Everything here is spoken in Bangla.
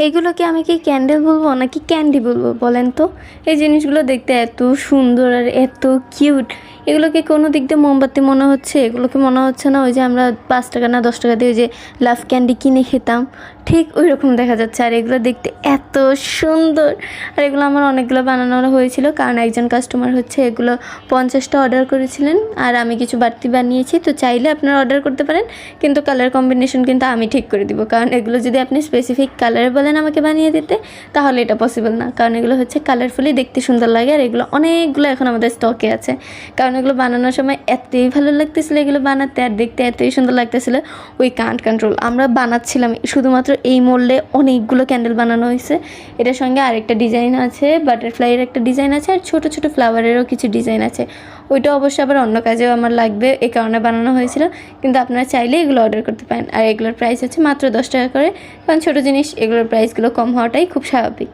এগুলোকে আমি কি ক্যান্ডেল বলবো নাকি ক্যান্ডি বলবো বলেন তো? এই জিনিসগুলো দেখতে এত সুন্দর আর এত কিউট। এগুলোকে কোনো দিক দিয়ে মোমবাতি মনে হচ্ছে, এগুলোকে মনে হচ্ছে না ওই যে আমরা 5 টাকা না 10 টাকা দিয়ে ওই যে লাভ ক্যান্ডি কিনে খেতাম, ঠিক ওই রকম দেখা যাচ্ছে। আর এগুলো দেখতে এত সুন্দর। আর এগুলো আমার অনেকগুলো বানানো হয়েছিল, কারণ একজন কাস্টমার হচ্ছে এগুলো 50টা অর্ডার করেছিলেন আর আমি কিছু বাড়তি বানিয়েছি। তো চাইলে আপনারা অর্ডার করতে পারেন, কিন্তু কালার কম্বিনেশন কিন্তু আমি ঠিক করে দিব, কারণ এগুলো যদি আপনি স্পেসিফিক কালারে বলেন আমাকে বানিয়ে দিতে তাহলে এটা পসিবল না, কারণ এগুলো হচ্ছে কালারফুলি দেখতে সুন্দর লাগে। আর এগুলো অনেকগুলো এখন আমাদের স্টকে আছে, কারণ এগুলো বানানোর সময় এতই ভালো লাগতেছিলো এগুলো বানাতে, আর দেখতে এতই সুন্দর লাগতেছিলো, উই কান্ট কন্ট্রোল। আমরা বানাচ্ছিলাম শুধুমাত্র এই মোল্ডে অনেকগুলো ক্যান্ডেল বানানো হয়েছে। এটার সঙ্গে আরেকটা ডিজাইন আছে, বাটারফ্লাইয়ের একটা ডিজাইন আছে, আর ছোটো ছোটো ফ্লাওয়ারেরও কিছু ডিজাইন আছে। ওইটা অবশ্যই আবার অন্য কাজেও আমার লাগবে, এই কারণে বানানো হয়েছিল। কিন্তু আপনারা চাইলে এগুলো অর্ডার করতে পারেন। আর এগুলোর প্রাইস হচ্ছে মাত্র 10 টাকা করে, কারণ ছোটো জিনিস এগুলোর প্রাইসগুলো কম হওয়াটাই খুব স্বাভাবিক।